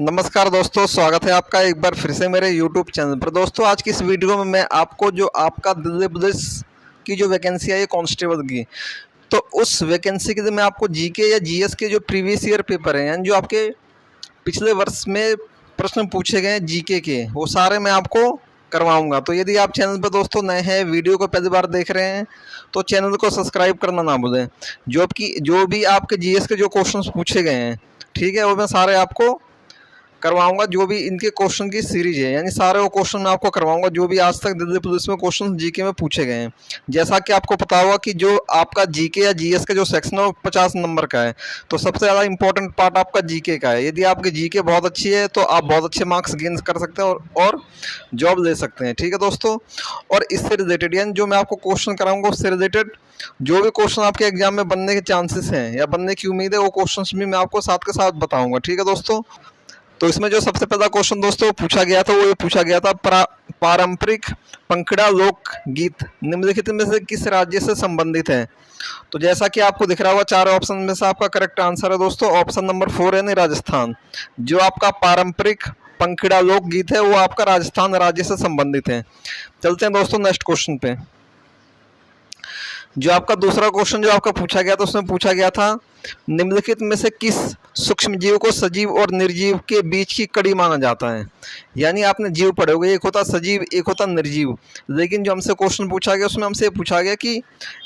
नमस्कार दोस्तों, स्वागत है आपका एक बार फिर से मेरे YouTube चैनल पर। दोस्तों आज की इस वीडियो में मैं आपको जो आपका दिल्ली पुलिस की जो वैकेंसी आई है कांस्टेबल की, तो उस वैकेंसी के लिए मैं आपको जीके या जीएस के जो प्रीवियस ईयर पेपर हैं, यानी जो आपके पिछले वर्ष में प्रश्न पूछे गए हैं जीके के, वो सारे मैं आपको करवाऊंगा। तो यदि आप चैनल पर दोस्तों नए हैं, वीडियो को पहली बार देख रहे हैं, तो चैनल को सब्सक्राइब करना ना भूलें। जो भी आपके जीएस के जो क्वेश्चन पूछे गए हैं, ठीक है, वो मैं सारे आपको करवाऊंगा। जो भी इनके क्वेश्चन की सीरीज है, यानी सारे वो क्वेश्चन मैं आपको करवाऊंगा जो भी आज तक दिल्ली पुलिस में क्वेश्चन जीके में पूछे गए हैं। जैसा कि आपको पता होगा कि जो आपका जीके या जीएस का जो सेक्शन है वो 50 नंबर का है, तो सबसे ज़्यादा इंपॉर्टेंट पार्ट आपका जीके का है। यदि आपकी जीके बहुत अच्छी है तो आप बहुत अच्छे मार्क्स गेन कर सकते हैं और जॉब ले सकते हैं। ठीक है दोस्तों, और इससे रिलेटेड यानी जो मैं आपको क्वेश्चन कराऊंगा उससे रिलेटेड जो भी क्वेश्चन आपके एग्जाम में बनने के चांसेस हैं या बनने की उम्मीद है, वो क्वेश्चन भी मैं आपको साथ के साथ बताऊंगा। ठीक है दोस्तों, तो इसमें जो सबसे पहला क्वेश्चन दोस्तों पूछा गया था वो ये पूछा गया था, पारंपरिक पंखड़ा लोक गीत निम्नलिखित में से किस राज्य से संबंधित है। तो जैसा कि आपको दिख रहा होगा, चार ऑप्शन में से आपका करेक्ट आंसर है दोस्तों ऑप्शन नंबर 4 यानी राजस्थान। जो आपका पारंपरिक पंखड़ा लोक गीत है वो आपका राजस्थान राज्य से संबंधित है। चलते हैं दोस्तों नेक्स्ट क्वेश्चन पे। जो आपका दूसरा क्वेश्चन जो आपका पूछा गया था उसमें पूछा गया था, निम्नलिखित में से किस सूक्ष्म जीव को सजीव और निर्जीव के बीच की कड़ी माना जाता है। यानी आपने जीव पढ़े होंगे, एक होता सजीव एक होता निर्जीव, लेकिन जो हमसे क्वेश्चन पूछा गया उसमें हमसे पूछा गया कि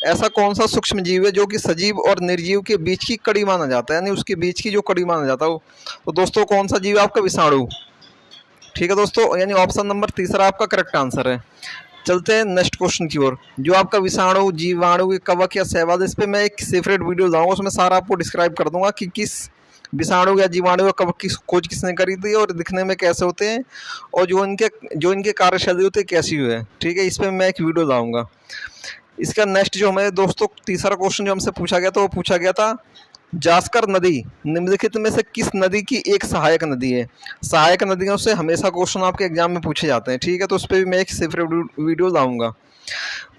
ऐसा कौन सा सूक्ष्म जीव है जो कि सजीव और निर्जीव के बीच की कड़ी माना जाता है, यानी उसके बीच की जो कड़ी माना जाता है। तो दोस्तों कौन सा जीव है आपका? विषाणु। ठीक है दोस्तों, यानी ऑप्शन नंबर तीसरा आपका करेक्ट आंसर है। चलते हैं नेक्स्ट क्वेश्चन की ओर। जो आपका विषाणु, जीवाणु, कवक या शैवाल, इस पर मैं एक सेपरेट वीडियो लाऊंगा, उसमें सारा आपको डिस्क्राइब कर दूंगा कि किस विषाणु या जीवाणु या कवक की खोज किसने करी थी और दिखने में कैसे होते हैं और जो इनके कार्यशैली होती है कैसी हुई है। ठीक है, इस पर मैं एक वीडियो लाऊंगा। इसका नेक्स्ट जो हमें दोस्तों तीसरा क्वेश्चन जो हमसे पूछा गया था वो पूछा गया था, जास्कर नदी निम्नलिखित में से किस नदी की एक सहायक नदी है। सहायक नदियों से हमेशा क्वेश्चन आपके एग्जाम में पूछे जाते हैं। ठीक है, तो उस पर भी मैं एक सेपरेट वीडियो लाऊंगा।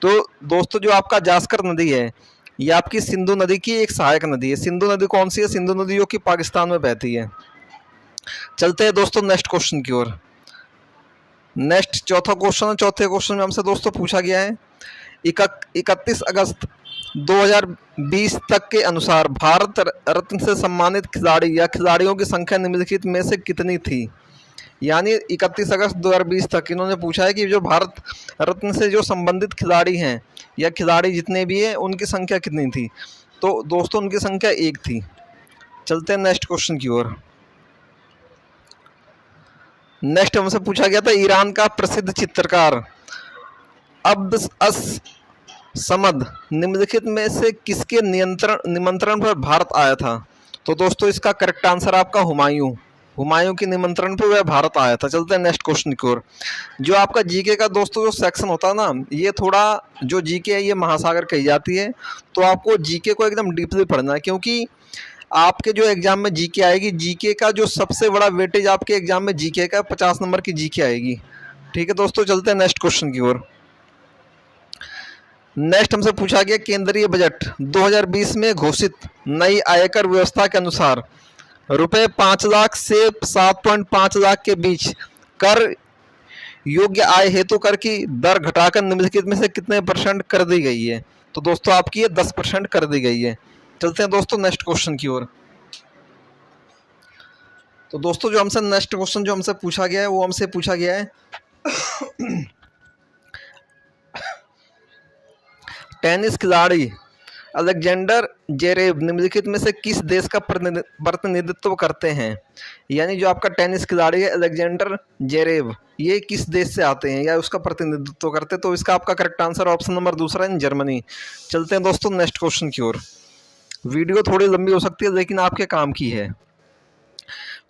तो दोस्तों जो आपका जास्कर नदी है ये आपकी सिंधु नदी की एक सहायक नदी है। सिंधु नदी कौन सी है? सिंधु नदी जो कि पाकिस्तान में बहती है। चलते हैं दोस्तों नेक्स्ट क्वेश्चन की ओर। नेक्स्ट चौथा क्वेश्चन है। चौथे क्वेश्चन में हमसे दोस्तों पूछा गया है, 31 अगस्त 2020 तक के अनुसार भारत रत्न से सम्मानित खिलाड़ी या खिलाड़ियों की संख्या निम्नलिखित में से कितनी थी। यानी 31 अगस्त 2020 तक इन्होंने पूछा है कि जो भारत रत्न से जो संबंधित खिलाड़ी हैं या खिलाड़ी जितने भी हैं उनकी संख्या कितनी थी। तो दोस्तों उनकी संख्या 1 थी। चलते हैं नेक्स्ट क्वेश्चन की ओर। नेक्स्ट हमसे पूछा गया था, ईरान का प्रसिद्ध चित्रकार अब्द अस समद निम्नलिखित में से किसके निमंत्रण पर भारत आया था। तो दोस्तों इसका करेक्ट आंसर आपका हुमायूं के निमंत्रण पर वह भारत आया था। चलते हैं नेक्स्ट क्वेश्चन की ओर। जो आपका जीके का दोस्तों जो सेक्शन होता है ना, ये थोड़ा जो जीके है ये महासागर कही जाती है, तो आपको जीके को एकदम डीपली पढ़ना है, क्योंकि आपके जो एग्जाम में जीके आएगी, जीके का जो सबसे बड़ा वेटेज आपके एग्जाम में जीके का 50 नंबर की जीके आएगी। ठीक है दोस्तों, चलते हैं नेक्स्ट क्वेश्चन की ओर। नेक्स्ट हमसे पूछा गया, केंद्रीय बजट 2020 में घोषित नई आयकर व्यवस्था के अनुसार रुपए 5 लाख से 7.5 लाख के बीच कर योग्य आय हेतु कर की दर घटाकर निम्नलिखित में से कितने % कर दी गई है। तो दोस्तों आपकी ये 10% कर दी गई है। चलते हैं दोस्तों नेक्स्ट क्वेश्चन की ओर। तो दोस्तों जो हमसे नेक्स्ट क्वेश्चन जो हमसे पूछा गया है वो हमसे पूछा गया है, टेनिस खिलाड़ी अलेक्जेंडर जेरेव निम्नलिखित में से किस देश का प्रतिनिधित्व करते हैं। यानी जो आपका टेनिस खिलाड़ी है अलेक्जेंडर जेरेव, ये किस देश से आते हैं या उसका प्रतिनिधित्व करते हैं। तो इसका आपका करेक्ट आंसर ऑप्शन नंबर दूसरा है, जर्मनी। चलते हैं दोस्तों नेक्स्ट क्वेश्चन की ओर। वीडियो थोड़ी लंबी हो सकती है लेकिन आपके काम की है।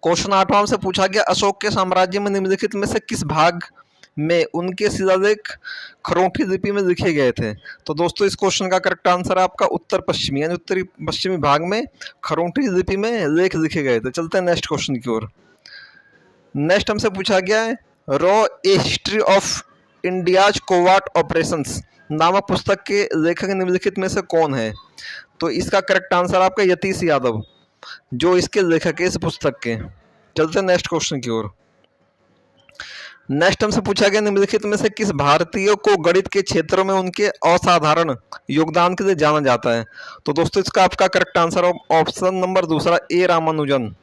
क्वेश्चन 8वां से पूछा गया, अशोक के साम्राज्य में निम्नलिखित में से किस भाग में उनके शिलालेख खरोंठी लिपि में लिखे गए थे। तो दोस्तों इस क्वेश्चन का करेक्ट आंसर है आपका उत्तर पश्चिमी यानी उत्तरी पश्चिमी भाग में खरोंठी लिपि में लेख लिखे गए थे। चलते हैं नेक्स्ट क्वेश्चन की ओर। नेक्स्ट हमसे पूछा गया है, रॉ a history of India's covert operations नामक पुस्तक के लेखक निम्नलिखित में से कौन है। तो इसका करेक्ट आंसर आपका यतीश यादव, जो इसके लेखक है इस पुस्तक के। चलते हैं नेक्स्ट क्वेश्चन की ओर। नेक्स्ट हमसे पूछा गया निम्नलिखित में से किस भारतीय को गणित के क्षेत्र में उनके असाधारण योगदान के लिए जाना जाता है। तो दोस्तों इसका आपका करेक्ट आंसर ऑप्शन नंबर दूसरा ए रामानुजन।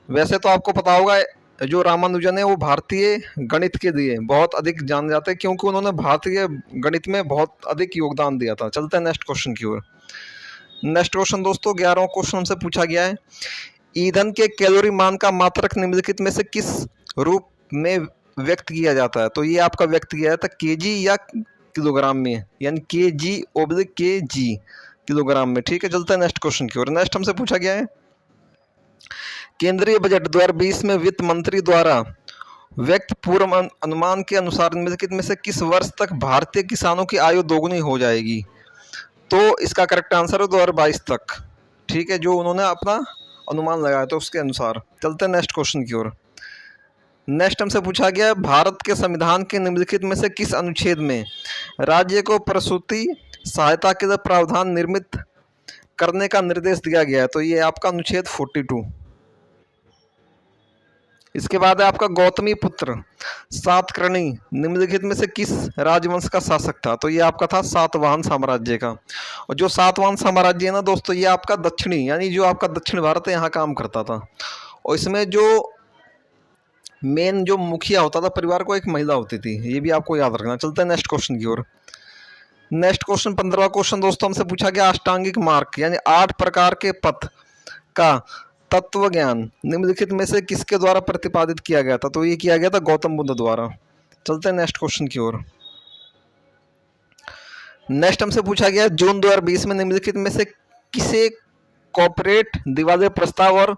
वैसे तो आपको पता होगा जो रामानुजन है वो भारतीय गणित के लिए बहुत अधिक जाने जाते हैं क्योंकि उन्होंने भारतीय गणित में बहुत अधिक योगदान दिया था। चलते हैं नेक्स्ट क्वेश्चन की ओर। नेक्स्ट क्वेश्चन दोस्तों 11वां क्वेश्चन हमसे पूछा गया है ईंधन के कैलोरी मान का मात्रक निम्नलिखित में से किस रूप में व्यक्त किया जाता है। तो ये आपका व्यक्त किया जाता है केजी या किलोग्राम में, यानी KG/kg किलोग्राम में। ठीक है, चलते हैं नेक्स्ट क्वेश्चन की ओर। नेक्स्ट हमसे पूछा गया है केंद्रीय बजट 2020 में वित्त मंत्री द्वारा व्यक्त पूर्व अनुमान के अनुसार निम्नलिखित में से किस वर्ष तक भारतीय किसानों की आयु दोगुनी हो जाएगी। तो इसका करेक्ट आंसर है 2022 तक। ठीक है, जो उन्होंने अपना अनुमान लगाया था उसके अनुसार। चलते हैं नेक्स्ट क्वेश्चन की ओर। नेक्स्ट हमसे पूछा गया भारत के संविधान के निम्नलिखित में से किस अनुच्छेद में राज्य को प्रसूति सहायता के लिए प्रावधान निर्मित करने का निर्देश दिया गया है। तो ये आपका अनुच्छेद 42। इसके बाद है आपका गौतमी पुत्र सातकर्णी निम्नलिखित में से किस राजवंश का शासक था। तो ये आपका था सातवाहन साम्राज्य का। और जो सातवाहन साम्राज्य है ना दोस्तों, ये आपका दक्षिणी यानी जो आपका दक्षिण भारत है यहाँ काम करता था। और इसमें जो मेन जो मुखिया होता था परिवार को एक महिला होती थी, ये भी आपको याद रखना। चलते हैं नेक्स्ट क्वेश्चन की ओर। नेक्स्ट क्वेश्चन 15वां क्वेश्चन दोस्तों हमसे पूछा गया अष्टांगिक मार्ग यानी 8 प्रकार के पथ का तत्व ज्ञान निम्नलिखित में से किसके द्वारा प्रतिपादित किया गया था। तो ये किया गया था गौतम बुद्ध द्वारा। चलते हैं नेक्स्ट क्वेश्चन की ओर। नेक्स्ट हमसे पूछा गया जून 2020 में निम्नलिखित में से किसे कॉर्पोरेट दिवालिया प्रस्ताव और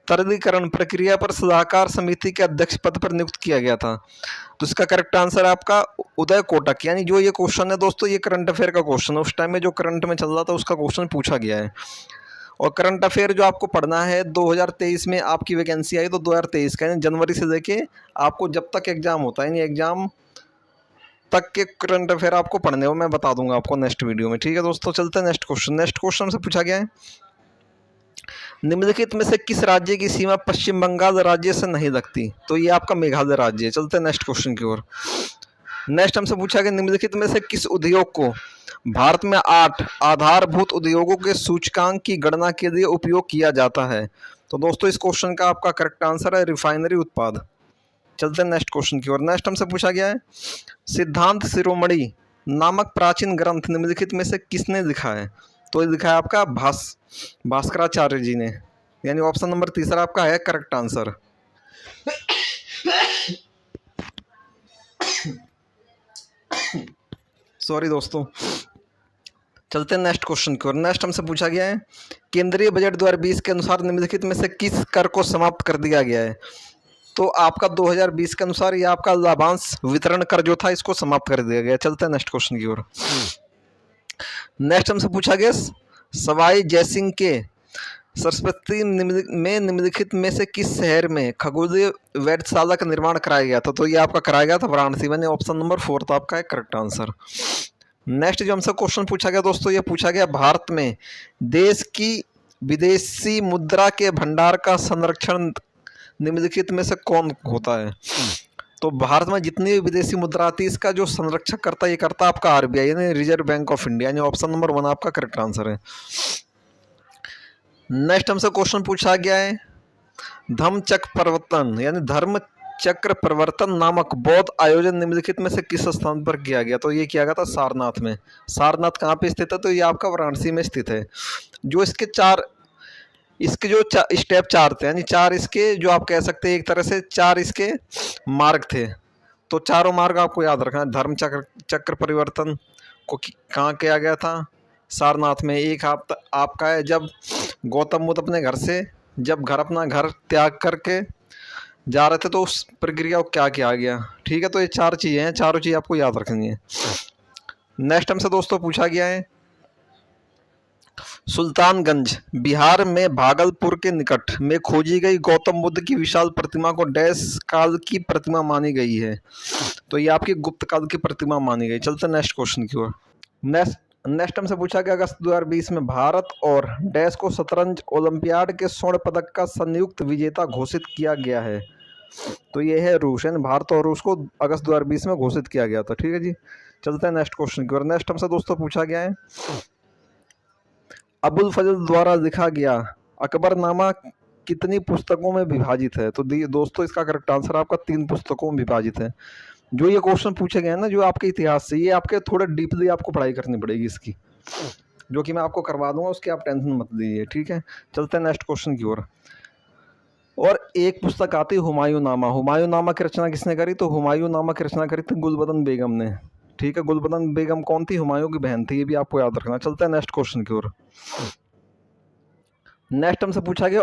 तरलीकरण प्रक्रिया पर सलाहकार समिति के अध्यक्ष पद पर नियुक्त किया गया था। तो इसका करेक्ट आंसर आपका उदय कोटक। यानी जो ये क्वेश्चन है दोस्तों ये करंट अफेयर का क्वेश्चन है, उस टाइम में जो करंट में चल रहा था उसका क्वेश्चन पूछा गया है। और करंट अफेयर जो आपको पढ़ना है 2023 में आपकी वैकेंसी आई तो 2023 का यानी जनवरी से लेके आपको जब तक एग्जाम होता है यानी एग्जाम तक के करंट अफेयर आपको पढ़ने हो, मैं बता दूंगा आपको नेक्स्ट वीडियो में। ठीक है दोस्तों, चलते हैं नेक्स्ट क्वेश्चन। नेक्स्ट क्वेश्चन से पूछा गया है निम्नलिखित में से किस राज्य की सीमा पश्चिम बंगाल राज्य से नहीं लगती। तो ये आपका मेघालय राज्य है। चलते हैं नेक्स्ट क्वेश्चन की ओर। नेक्स्ट हमसे पूछा गया निम्नलिखित में से किस उद्योग को भारत में 8 आधारभूत उद्योगों के सूचकांक की गणना के लिए उपयोग किया जाता है। तो दोस्तों इस क्वेश्चन का आपका करेक्ट आंसर है रिफाइनरी उत्पाद। चलते हैं नेक्स्ट क्वेश्चन की ओर। नेक्स्ट हमसे पूछा गया है सिद्धांत शिरोमणि नामक प्राचीन ग्रंथ निम्नलिखित में से किसने लिखा है। तो ये लिखा है आपका भास्कराचार्य जी ने, यानी ऑप्शन नंबर तीसरा आपका है करेक्ट आंसर। सॉरी दोस्तों। चलते हैं नेक्स्ट क्वेश्चन की ओर। नेक्स्ट हमसे पूछा गया है केंद्रीय बजट 2020 के अनुसार निम्नलिखित में से किस कर को समाप्त कर दिया गया है। तो आपका 2020 के अनुसार ये आपका लाभांश वितरण कर जो था इसको समाप्त कर दिया गया। चलते हैं नेक्स्ट क्वेश्चन की ओर। नेक्स्ट हमसे पूछा गया सवाई जयसिंह के सरस्वती में निम्नलिखित में से किस शहर में खगोलीय वेधशाला का निर्माण कराया गया था। तो ये आपका कराया गया था वाराणसी में, ऑप्शन नंबर 4 तो आपका है करेक्ट आंसर। नेक्स्ट जो हमसे क्वेश्चन पूछा गया दोस्तों ये पूछा गया भारत में देश की विदेशी मुद्रा के भंडार का संरक्षण निम्नलिखित में से कौन होता है। तो भारत में जितनी भी विदेशी मुद्रा आती है इसका जो संरक्षक करता है ये करता है आपका आरबीआई यानी रिजर्व बैंक ऑफ इंडिया, यानी ऑप्शन नंबर 1 आपका करेक्ट आंसर है। नेक्स्ट हमसे क्वेश्चन पूछा गया है धम्म चक्र प्रवर्तन यानी धर्म चक्र प्रवर्तन नामक बौद्ध आयोजन निम्नलिखित में से किस स्थान पर किया गया। तो ये किया गया था सारनाथ में। सारनाथ कहाँ पे स्थित है। तो ये आपका वाराणसी में स्थित है। जो इसके जो स्टेप 4 थे यानी 4 इसके जो आप कह सकते हैं एक तरह से 4 इसके मार्ग थे। तो चारों मार्ग आपको याद रखना है। धर्म चक्र परिवर्तन को कहाँ किया गया था, सारनाथ में। एक आपका है जब गौतम बुद्ध अपने घर से अपना घर त्याग करके जा रहे थे तो उस प्रक्रिया को क्या किया गया। ठीक है, तो ये 4 चीज़ें हैं, चारों चीज़ आपको याद रखनी है। नेक्स्ट हमसे दोस्तों पूछा गया है सुल्तानगंज बिहार में भागलपुर के निकट में खोजी गई गौतम बुद्ध की विशाल प्रतिमा को डैश काल की प्रतिमा मानी गई है। तो ये आपकी गुप्त काल की प्रतिमा मानी गई। चलते नेक्स्ट क्वेश्चन की ओर। नेक्स्ट हमसे पूछा गया अगस्त 2020 में भारत और डैश को शतरंज ओलंपियाड के स्वर्ण पदक का संयुक्त विजेता घोषित किया गया है। तो ये है रूस, यानी भारत और रूस को अगस्त 2020 में घोषित किया गया था। ठीक है जी, चलते हैं नेक्स्ट क्वेश्चन की ओर। नेक्स्ट हमसे दोस्तों पूछा गया है अबुल फजल द्वारा लिखा गया अकबरनामा कितनी पुस्तकों में विभाजित है। तो दोस्तों इसका करेक्ट आंसर आपका 3 पुस्तकों में विभाजित है। जो ये क्वेश्चन पूछे गए हैं ना, जो आपके इतिहास से, ये आपके थोड़े डीपली आपको पढ़ाई करनी पड़ेगी इसकी, जो कि मैं आपको करवा दूंगा, उसकी आप टेंशन मत लीजिए। ठीक है, चलते हैं नेक्स्ट क्वेश्चन की ओर। और एक पुस्तक आती है हुमायूं नामा। हुमायूं नामा की रचना किसने करी? तो हुमायूं नामा की रचना करी थी गुलबदन बेगम ने। ठीक है, गुलबदन बेगम कौन थी? हुमायूं की बहन थी, ये भी आपको याद रखना। चलते हैं नेक्स्ट क्वेश्चन की ओर। नेक्स्ट हमसे पूछा गया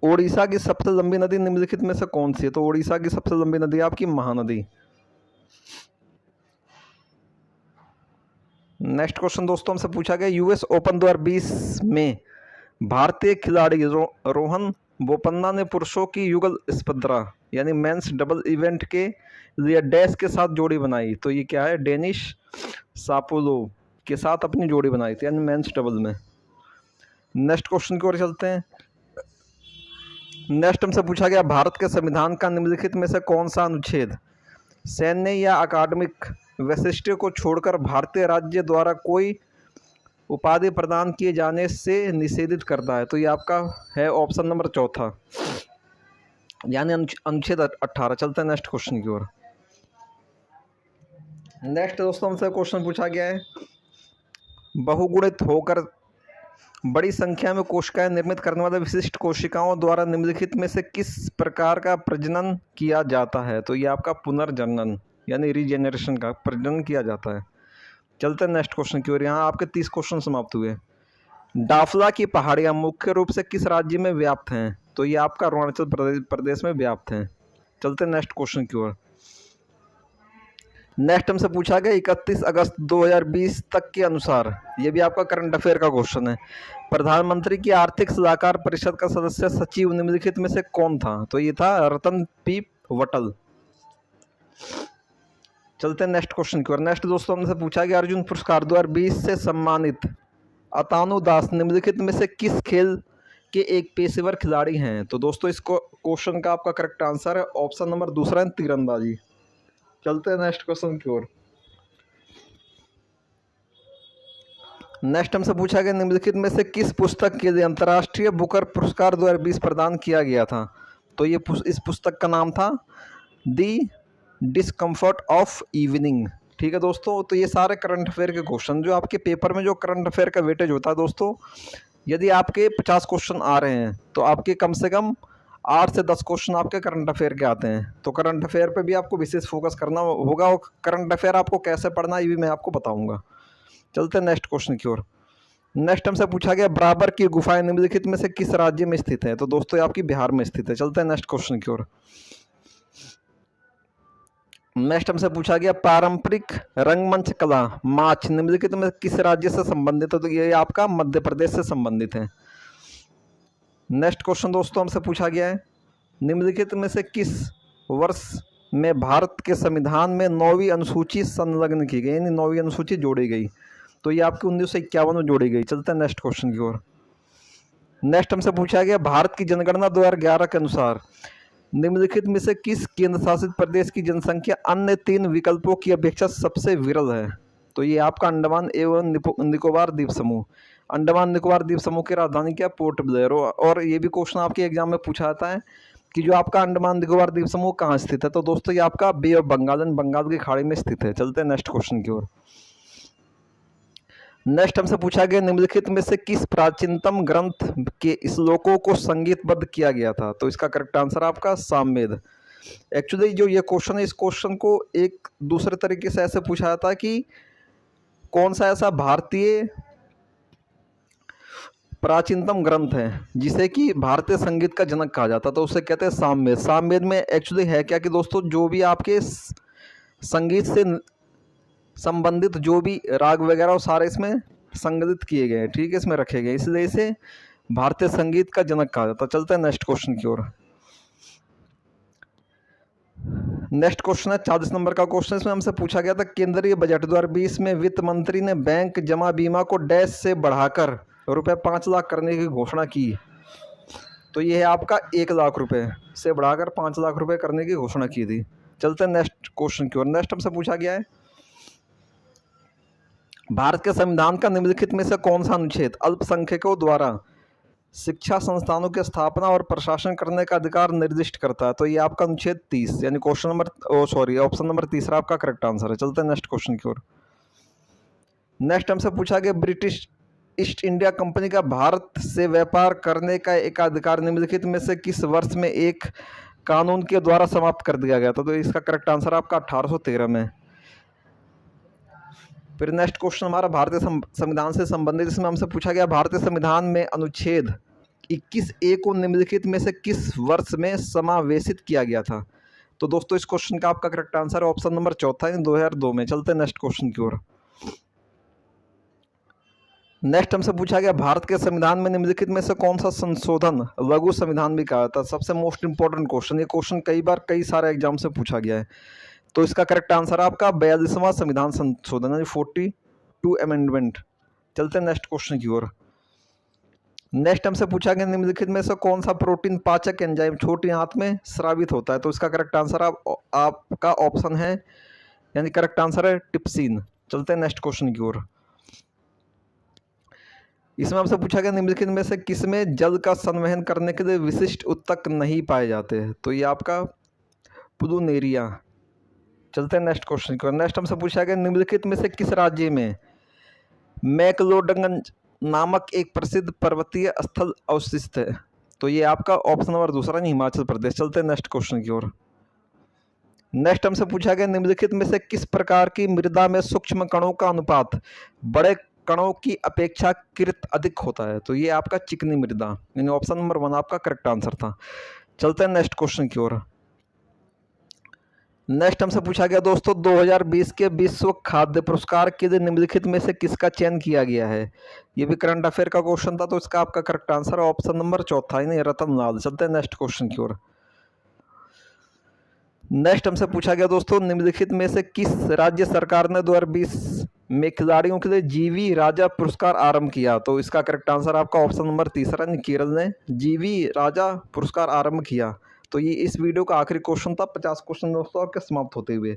ओडिशा की सबसे लंबी नदी निम्नलिखित में से कौन सी है। तो ओडिशा की सबसे लंबी नदी आपकी महानदी। नेक्स्ट क्वेश्चन दोस्तों हमसे पूछा गया यूएस ओपन 2020 में भारतीय खिलाड़ी रोहन बोपन्ना ने पुरुषों की युगल स्पर्धा यानी मेंस डबल इवेंट के लिए डैश के साथ जोड़ी बनाई। तो ये क्या है? डेनिस शापोलोव के साथ अपनी जोड़ी बनाई थी, यानी मेंस डबल में। नेक्स्ट क्वेश्चन की ओर चलते हैं। नेक्स्ट हमसे पूछा गया भारत के संविधान का निम्नलिखित में से कौन सा अनुच्छेद सैन्य या अकादमिक वैशिष्ट्य को छोड़कर भारतीय राज्य द्वारा कोई उपाधि प्रदान किए जाने से निषेधित करता है। तो ये आपका है ऑप्शन नंबर 4, यानी अनुच्छेद 18। चलते हैं नेक्स्ट क्वेश्चन की ओर। नेक्स्ट दोस्तों हमसे क्वेश्चन पूछा गया है बहुगुणित होकर बड़ी संख्या में कोशिकाएं निर्मित करने वाले विशिष्ट कोशिकाओं द्वारा निम्नलिखित में से किस प्रकार का प्रजनन किया जाता है। तो ये आपका पुनर्जनन यानी रीजेनरेशन का प्रजनन किया जाता है। चलते हैं नेक्स्ट क्वेश्चन की ओर। यहाँ आपके 30 क्वेश्चन समाप्त हुए। डाफला की पहाड़ियाँ मुख्य रूप से किस राज्य में व्याप्त हैं। तो ये आपका अरुणाचल प्रदेश में व्याप्त हैं। चलते हैं नेक्स्ट क्वेश्चन की ओर। नेक्स्ट हमसे पूछा गया 31 अगस्त 2020 तक के अनुसार, ये भी आपका करंट अफेयर का क्वेश्चन है, प्रधानमंत्री की आर्थिक सलाहकार परिषद का सदस्य सचिव निम्नलिखित में से कौन था। तो ये था रतन पी वटल। चलते हैं नेक्स्ट क्वेश्चन की ओर। नेक्स्ट दोस्तों हमसे पूछा गया अर्जुन पुरस्कार 2020 से सम्मानित अतानु दास निम्नलिखित में से किस खेल के एक पेशेवर खिलाड़ी हैं। तो दोस्तों इस क्वेश्चन का आपका करेक्ट आंसर है ऑप्शन नंबर 2 है तीरंदाजी। चलते हैं नेक्स्ट क्वेश्चन की ओर। नेक्स्ट हमसे पूछा गया निम्नलिखित में से किस पुस्तक के लिए अंतर्राष्ट्रीय बुकर पुरस्कार 2020 प्रदान किया गया था। तो ये इस पुस्तक का नाम था दी डिस्कम्फर्ट ऑफ इवनिंग। ठीक है दोस्तों, तो ये सारे करंट अफेयर के क्वेश्चन जो आपके पेपर में जो करंट अफेयर का वेटेज होता है दोस्तों, यदि आपके 50 क्वेश्चन आ रहे हैं तो आपके कम से कम 8 से 10 क्वेश्चन आपके करंट अफेयर के आते हैं। तो करंट अफेयर पे भी आपको विशेष फोकस करना होगा और करंट अफेयर आपको कैसे पढ़ना है ये भी मैं आपको बताऊंगा। चलते हैं नेक्स्ट क्वेश्चन की ओर। नेक्स्ट हमसे पूछा गया बराबर की गुफाएं निम्नलिखित में से किस राज्य में स्थित है। तो दोस्तों ये आपकी बिहार में स्थित है। चलते हैं नेक्स्ट क्वेश्चन की ओर। नेक्स्ट हमसे पूछा गया पारंपरिक रंगमंच कला माच निम्नलिखित में किस राज्य से संबंधित है। तो ये आपका मध्य प्रदेश से संबंधित है। नेक्स्ट क्वेश्चन दोस्तों हमसे पूछा गया है निम्नलिखित में से किस वर्ष में भारत के संविधान में 9वीं अनुसूची संलग्न की गई, यानी 9वीं अनुसूची जोड़ी गई। तो ये आपकी 1951 में जोड़ी गई। चलते हैं नेक्स्ट क्वेश्चन की ओर। नेक्स्ट हमसे पूछा गया भारत की जनगणना 2011 के अनुसार निम्नलिखित में से किस केंद्र शासित प्रदेश की जनसंख्या अन्य 3 विकल्पों की अपेक्षा सबसे विरल है। तो ये आपका अंडमान एवं निकोबार द्वीप समूह। अंडमान निकोबार द्वीप समूह की राजधानी क्या? Port Blair. और ये भी क्वेश्चन आपके एग्जाम में पूछा जाता है कि जो आपका अंडमान निकोबार द्वीप समूह कहाँ स्थित है। तो दोस्तों ये आपका बे ऑफ बंगाल बंगाल की खाड़ी में स्थित है। चलते हैं नेक्स्ट क्वेश्चन की ओर। नेक्स्ट हमसे पूछा गया निम्नलिखित में से किस प्राचीनतम ग्रंथ के श्लोकों को संगीतबद्ध किया गया था। तो इसका करेक्ट आंसर आपका सामवेद। एक्चुअली जो ये क्वेश्चन है, इस क्वेश्चन को एक दूसरे तरीके से ऐसे पूछा जाता है कि कौन सा ऐसा भारतीय प्राचीनतम ग्रंथ है जिसे कि भारतीय संगीत का जनक कहा जाता है। तो उसे कहते हैं सामवेद। सामवेद में एक्चुअली है क्या कि दोस्तों जो भी आपके संगीत से संबंधित जो भी राग वगैरह वो सारे इसमें संग्रहित किए गए हैं। ठीक है, इसमें रखे गए, इसलिए इसे भारतीय संगीत का जनक कहा जाता है। चलते हैं नेक्स्ट क्वेश्चन की ओर। नेक्स्ट क्वेश्चन है 40 नंबर का क्वेश्चन। इसमें हमसे पूछा गया था केंद्रीय बजट 2020 में वित्त मंत्री ने बैंक जमा बीमा को डैश से बढ़ाकर रुपए 5 लाख करने की घोषणा की। तो ये है आपका 1 लाख रुपए से बढ़ाकर 5 लाख रुपए करने की घोषणा की थी। चलते हैं नेक्स्ट क्वेश्चन की ओर। नेक्स्ट हमसे पूछा गया है भारत के संविधान का निम्नलिखित में से कौन सा अनुच्छेद अल्पसंख्यकों द्वारा शिक्षा संस्थानों की स्थापना और प्रशासन करने का अधिकार निर्दिष्ट करता है। तो ये आपका अनुच्छेद 30 यानी क्वेश्चन नंबर ऑप्शन नंबर तीसरा आपका करेक्ट आंसर है। चलते हैं नेक्स्ट क्वेश्चन की ओर। नेक्स्ट हमसे पूछा गया ब्रिटिश ईस्ट इंडिया कंपनी का भारत से व्यापार करने का एक अधिकार निम्नलिखित में से किस वर्ष में एक कानून के द्वारा समाप्त कर दिया गया था। तो इसका करेक्ट आंसर आपका 1813 में। फिर नेक्स्ट क्वेश्चन हमारा भारतीय संविधान से संबंधित। इसमें हमसे पूछा गया भारतीय संविधान में अनुच्छेद 21A को निम्नलिखित में से किस वर्ष में समावेशित किया गया था। तो दोस्तों इस क्वेश्चन का आपका करेक्ट आंसर है ऑप्शन नंबर चौथा 2002 में। चलते हैं नेक्स्ट क्वेश्चन की ओर। नेक्स्ट हमसे पूछा गया भारत के संविधान में निम्नलिखित में से कौन सा संशोधन लघु संविधान भी कहा जाता है। सबसे मोस्ट इंपॉर्टेंट क्वेश्चन, ये क्वेश्चन कई बार कई सारे एग्जाम से पूछा गया है। तो इसका करेक्ट आंसर आपका 42वां संविधान संशोधन यानी 42 अमेंडमेंट। चलते हैं नेक्स्ट क्वेश्चन की ओर। नेक्स्ट हमसे पूछा गया निम्नलिखित में से कौन सा प्रोटीन पाचक एंजाइम छोटी आंत में स्रावित होता है। तो इसका करेक्ट आंसर आपका ऑप्शन है यानी करेक्ट आंसर है टिप्सिन। चलते हैं नेक्स्ट क्वेश्चन की ओर। इसमें हमसे पूछा गया निम्नलिखित में से किसमें जल का संवहन करने के लिए विशिष्ट उत्तक नहीं पाए जाते हैं। तो ये आपका पुदुनेरिया। चलते हैं नेक्स्ट क्वेश्चन की ओर। नेक्स्ट हमसे पूछा गया निम्नलिखित में से किस राज्य में मैक्लोडगंज नामक एक प्रसिद्ध पर्वतीय स्थल अवस्थित है। तो ये आपका ऑप्शन नंबर दूसरा नहीं हिमाचल प्रदेश। चलते हैं नेक्स्ट क्वेश्चन की ओर। नेक्स्ट हमसे पूछा गया निम्नलिखित में से किस प्रकार की मृदा में सूक्ष्म कणों का अनुपात बड़े कणों की अपेक्षाकृत अधिक होता है। तो ये आपका चिकनी मृदा यानी ऑप्शन नंबर 1 आपका करेक्ट आंसर था। चलते हैं नेक्स्ट क्वेश्चन की ओर। नेक्स्ट हमसे पूछा गया दोस्तों 2020 के विश्व खाद्य पुरस्कार के लिए निम्नलिखित में से किसका चयन किया गया है। ये भी करंट अफेयर का क्वेश्चन था। तो इसका आपका करेक्ट आंसर है ऑप्शन नंबर चौथा यानी रतन लाल। चलते हैं नेक्स्ट क्वेश्चन की ओर। नेक्स्ट हमसे पूछा गया दोस्तों निम्नलिखित में से किस राज्य सरकार ने 2020 में खिलाड़ियों के लिए जीवी राजा पुरस्कार आरंभ किया। तो इसका करेक्ट आंसर आपका ऑप्शन नंबर तीसरा केरल ने जीवी राजा पुरस्कार आरंभ किया। तो ये इस वीडियो का आखिरी क्वेश्चन था। 50 क्वेश्चन दोस्तों आपके समाप्त होते हुए।